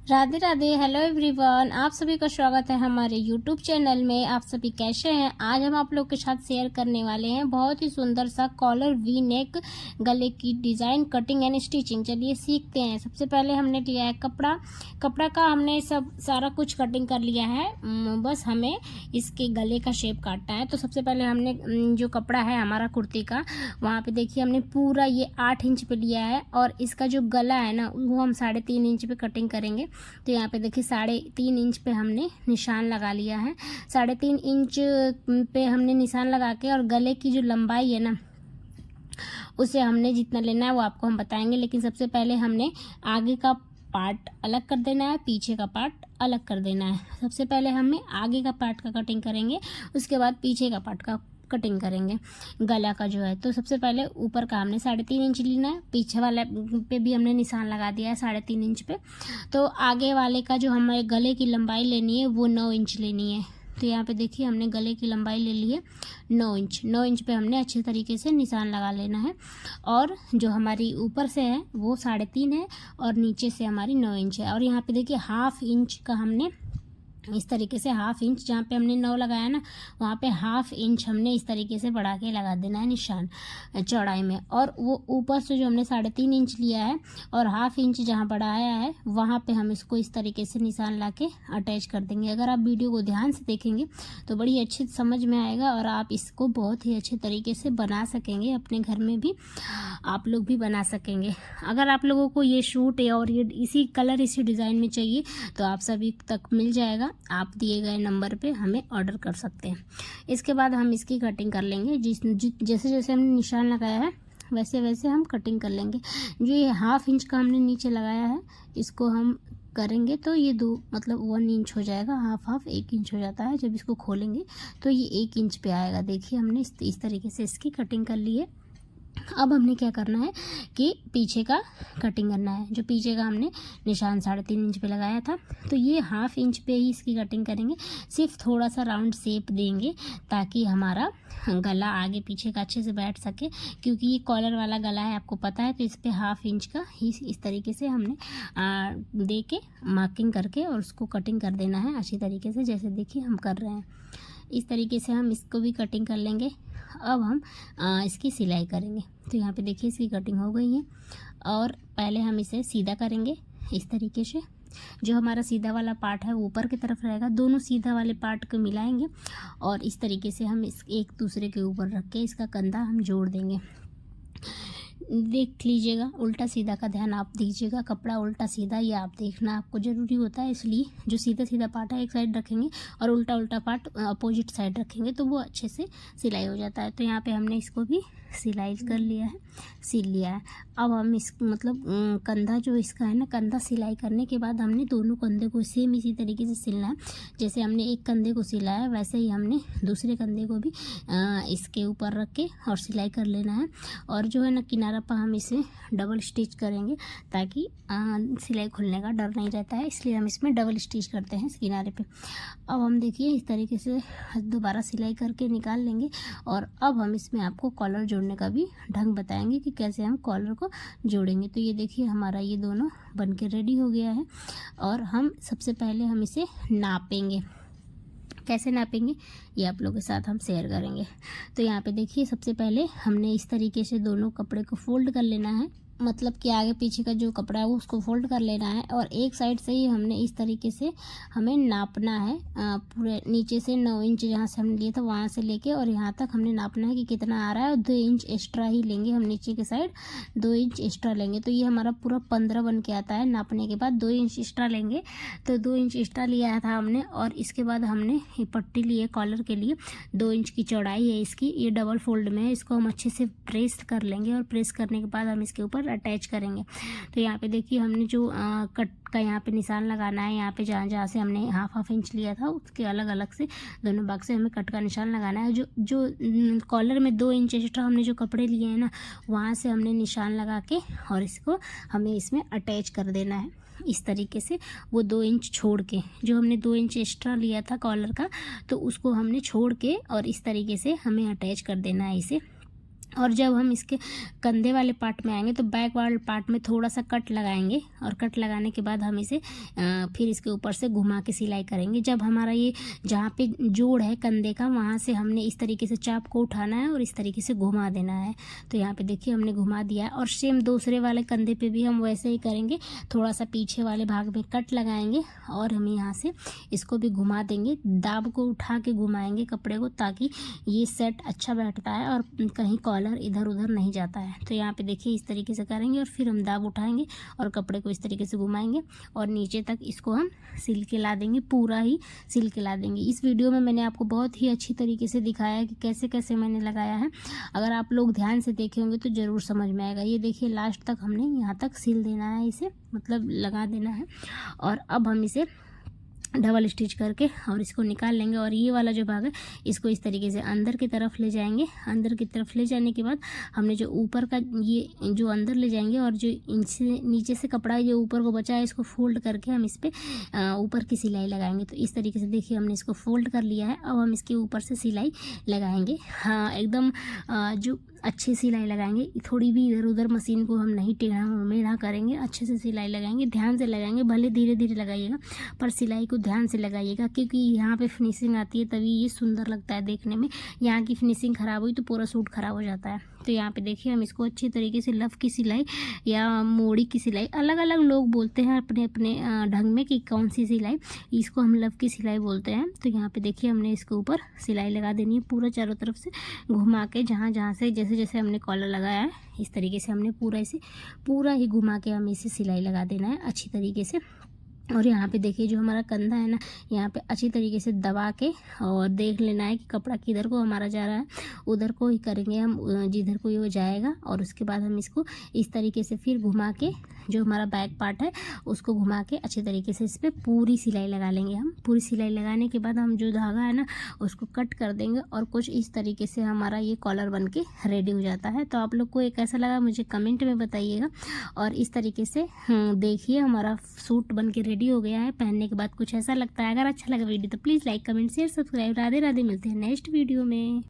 Radhe Radhe. Hello everyone, आप सभी का स्वागत है हमारे यूट्यूब चैनल में। आप सभी कैसे हैं? आज हम आप लोग के साथ शेयर करने वाले हैं बहुत ही सुंदर सा कॉलर वी नेक गले की डिज़ाइन, कटिंग एंड स्टिचिंग। चलिए सीखते हैं। सबसे पहले हमने लिया है कपड़ा का हमने सब सारा कुछ कटिंग कर लिया है। बस हमें इसके गले का शेप काटना है। तो सबसे पहले हमने जो कपड़ा है हमारा कुर्ती का, वहाँ पे देखिए हमने पूरा ये 8 इंच पे लिया है और इसका जो गला है ना वो हम 3.5 इंच पे कटिंग करेंगे। तो यहाँ पे देखिए 3.5 इंच पे हमने निशान लगा लिया है। 3.5 इंच पे हमने निशान लगा के, और गले की जो लंबाई है ना उसे हमने जितना लेना है वो आपको हम बताएंगे। लेकिन सबसे पहले हमने आगे का पार्ट अलग कर देना है, पीछे का पार्ट अलग कर देना है। सबसे पहले हमें आगे का पार्ट का कटिंग करेंगे, उसके बाद पीछे का पार्ट का कटिंग करेंगे गला का जो है। तो सबसे पहले ऊपर का हमने 3.5 इंच लेना है, पीछे वाले पे भी हमने निशान लगा दिया है 3.5 इंच पे। तो आगे वाले का जो हमारे गले की लंबाई लेनी है वो 9 इंच लेनी है। तो यहाँ पे देखिए हमने गले की लंबाई ले ली है 9 इंच। 9 इंच पे हमने अच्छे तरीके से निशान लगा लेना है। और जो हमारी ऊपर से है वो 3.5 है और नीचे से हमारी 9 इंच है। और यहाँ पे देखिए 1/2 इंच का हमने इस तरीके से 1/2 इंच, जहाँ पे हमने 9 लगाया ना वहाँ पे 1/2 इंच हमने इस तरीके से बढ़ा के लगा देना है निशान चौड़ाई में। और वो ऊपर से जो हमने 3.5 इंच लिया है और 1/2 इंच जहाँ बढ़ाया है वहाँ पे हम इसको इस तरीके से निशान ला के अटैच कर देंगे। अगर आप वीडियो को ध्यान से देखेंगे तो बड़ी अच्छी समझ में आएगा और आप इसको बहुत ही अच्छे तरीके से बना सकेंगे। अपने घर में भी आप लोग भी बना सकेंगे। अगर आप लोगों को ये सूट और ये इसी कलर इसी डिज़ाइन में चाहिए तो आप सभी तक मिल जाएगा। आप दिए गए नंबर पे हमें ऑर्डर कर सकते हैं। इसके बाद हम इसकी कटिंग कर लेंगे। जैसे जैसे हमने निशान लगाया है वैसे वैसे हम कटिंग कर लेंगे। जो ये 1/2 इंच का हमने नीचे लगाया है इसको हम करेंगे तो ये 1 इंच हो जाएगा। हाफ 1 इंच हो जाता है। जब इसको खोलेंगे तो ये 1 इंच पे आएगा। देखिए हमने इस तरीके से इसकी कटिंग कर ली है। अब हमने क्या करना है कि पीछे का कटिंग करना है। जो पीछे का हमने निशान 3.5 इंच पे लगाया था तो ये 1/2 इंच पे ही इसकी कटिंग करेंगे। सिर्फ थोड़ा सा राउंड शेप देंगे ताकि हमारा गला आगे पीछे का अच्छे से बैठ सके, क्योंकि ये कॉलर वाला गला है आपको पता है। तो इस पर 1/2 इंच का ही इस तरीके से हमने दे के मार्किंग करके और उसको कटिंग कर देना है अच्छी तरीके से। जैसे देखिए हम कर रहे हैं इस तरीके से हम इसको भी कटिंग कर लेंगे। अब हम इसकी सिलाई करेंगे। तो यहाँ पे देखिए इसकी कटिंग हो गई है और पहले हम इसे सीधा करेंगे इस तरीके से। जो हमारा सीधा वाला पार्ट है वो लीपर की तरफ रहेगा। दोनों सीधा वाले पार्ट को मिलाएंगे और इस तरीके से हम इस एक दूसरे के ऊपर रख के इसका कंधा हम जोड़ देंगे। देख लीजिएगा, उल्टा सीधा का ध्यान आप दीजिएगा। कपड़ा उल्टा सीधा ये आप देखना आपको ज़रूरी होता है, इसलिए जो सीधा सीधा पार्ट है एक साइड रखेंगे और उल्टा उल्टा पार्ट अपोजिट साइड रखेंगे तो वो अच्छे से सिलाई हो जाता है। तो यहाँ पे हमने इसको भी सिलाई कर लिया है, सिल लिया है। अब हम इस कंधा जो इसका है ना, कंधा सिलाई करने के बाद हमने दोनों कंधे को सेम इसी तरीके से सिलना है। जैसे हमने एक कंधे को सिला है वैसे ही हमने दूसरे कंधे को भी इसके ऊपर रख के और सिलाई कर लेना है। और जो है ना किनारा पर हम इसे डबल स्टिच करेंगे ताकि सिलाई खुलने का डर नहीं रहता है, इसलिए हम इसमें डबल स्टिच करते हैं इस किनारे पे। अब हम देखिए इस तरीके से दोबारा सिलाई करके निकाल लेंगे। और अब हम इसमें आपको कॉलर जोड़ने का भी ढंग बताएंगे कि कैसे हम कॉलर को जोड़ेंगे। तो ये देखिए हमारा ये दोनों बन के रेडी हो गया है। और हम सबसे पहले हम इसे नापेंगे। कैसे नापेंगे ये आप लोगों के साथ हम शेयर करेंगे। तो यहाँ पे देखिए सबसे पहले हमने इस तरीके से दोनों कपड़े को फोल्ड कर लेना है, मतलब कि आगे पीछे का जो कपड़ा है वो उसको फोल्ड कर लेना है। और एक साइड से ही हमने इस तरीके से हमें नापना है पूरे नीचे से 9 इंच जहाँ से हमने लिया था वहाँ से लेके और यहाँ तक हमने नापना है कि कितना आ रहा है। और 2 इंच एक्स्ट्रा ही लेंगे हम, नीचे के साइड 2 इंच एक्स्ट्रा लेंगे। तो ये हमारा पूरा 15 बन के आता है। नापने के बाद 2 इंच एक्स्ट्रा लेंगे। तो 2 इंच एक्स्ट्रा लिया था हमने। और इसके बाद हमने ये पट्टी ली है कॉलर के लिए, 2 इंच की चौड़ाई है इसकी। ये डबल फोल्ड में है, इसको हम अच्छे से प्रेस कर लेंगे और प्रेस करने के बाद हम इसके ऊपर अटैच करेंगे। तो यहाँ पे देखिए हमने जो कट का यहाँ पे निशान लगाना है, यहाँ पे जहाँ जहाँ से हमने हाफ इंच लिया था उसके अलग अलग से दोनों भाग से हमें कट का निशान लगाना है। जो कॉलर में 2 इंच एक्स्ट्रा हमने जो कपड़े लिए हैं ना वहाँ से हमने निशान लगा के और इसको हमें इसमें अटैच कर देना है इस तरीके से। वो 2 इंच छोड़ के, जो हमने 2 इंच एक्स्ट्रा लिया था कॉलर का तो उसको हमने छोड़ के और इस तरीके से हमें अटैच कर देना है इसे और जब हम इसके कंधे वाले पार्ट में आएंगे तो बैक वाले पार्ट में थोड़ा सा कट लगाएंगे, और कट लगाने के बाद हम इसे फिर इसके ऊपर से घुमा के सिलाई करेंगे। जब हमारा ये जहाँ पे जोड़ है कंधे का, वहाँ से हमने इस तरीके से चाप को उठाना है और इस तरीके से घुमा देना है। तो यहाँ पे देखिए हमने घुमा दिया है। और सेम दूसरे वाले कंधे पे भी हम वैसे ही करेंगे, थोड़ा सा पीछे वाले भाग में कट लगाएंगे और हम यहाँ से इसको भी घुमा देंगे। दाब को उठा के घुमाएंगे कपड़े को, ताकि ये सेट अच्छा बैठता है और कहीं कॉलर इधर उधर नहीं जाता है। तो यहाँ पे देखिए इस तरीके से करेंगे और फिर हम दाब उठाएंगे और कपड़े को इस तरीके से घुमाएंगे और नीचे तक इसको हम सिल के ला देंगे, पूरा ही सिल के ला देंगे। इस वीडियो में मैंने आपको बहुत ही अच्छी तरीके से दिखाया है कि कैसे कैसे मैंने लगाया है। अगर आप लोग ध्यान से देखे होंगे तो ज़रूर समझ में आएगा। ये देखिए लास्ट तक हमने यहाँ तक सिल देना है, इसे मतलब लगा देना है। और अब हम इसे डबल स्टिच करके और इसको निकाल लेंगे। और ये वाला जो भाग है इसको इस तरीके से अंदर की तरफ ले जाएंगे। अंदर की तरफ ले जाने के बाद हमने जो ऊपर का ये जो अंदर ले जाएंगे, और जो इनसे नीचे से कपड़ा जो ऊपर को बचा है इसको फोल्ड करके हम इस पर ऊपर की सिलाई लगाएंगे। तो इस तरीके से देखिए हमने इसको फोल्ड कर लिया है। अब हम इसके ऊपर से सिलाई लगाएंगे। हाँ, एकदम जो अच्छी सिलाई लगाएंगे, थोड़ी भी इधर उधर मशीन को हम नहीं टेढ़ा मेढ़ा करेंगे, अच्छे से सिलाई लगाएंगे, ध्यान से लगाएंगे। भले धीरे धीरे लगाइएगा पर सिलाई को ध्यान से लगाइएगा, क्योंकि यहाँ पे फिनिशिंग आती है तभी ये सुंदर लगता है देखने में। यहाँ की फिनिशिंग ख़राब हुई तो पूरा सूट ख़राब हो जाता है। तो यहाँ पे देखिए हम इसको अच्छी तरीके से लफ की सिलाई या मोड़ी की सिलाई, अलग अलग लोग बोलते हैं अपने अपने ढंग में कि कौन सी सिलाई, इसको हम लफ की सिलाई बोलते हैं। तो यहाँ पे देखिए हमने इसके ऊपर सिलाई लगा देनी है पूरा चारों तरफ से घुमा के, जहाँ जहाँ से जैसे जैसे हमने कॉलर लगाया है इस तरीके से हमने पूरा इसे पूरा ही घुमा के हमें इसे सिलाई लगा देना है अच्छी तरीके से। और यहाँ पे देखिए जो हमारा कंधा है ना, यहाँ पे अच्छी तरीके से दबा के और देख लेना है कि कपड़ा किधर को हमारा जा रहा है, उधर को ही करेंगे हम, जिधर को ये वो जाएगा। और उसके बाद हम इसको इस तरीके से फिर घुमा के जो हमारा बैक पार्ट है उसको घुमा के अच्छे तरीके से इस पर पूरी सिलाई लगा लेंगे। हम पूरी सिलाई लगाने के बाद हम जो धागा है ना उसको कट कर देंगे और कुछ इस तरीके से हमारा ये कॉलर बन के रेडी हो जाता है। तो आप लोग को ये कैसा लगा मुझे कमेंट में बताइएगा। और इस तरीके से देखिए हमारा सूट बन के रेडी हो गया है। पहनने के बाद कुछ ऐसा लगता है। अगर अच्छा लगा वीडियो तो please like comment share subscribe. Radhe Radhe, मिलते हैं नेक्स्ट वीडियो में।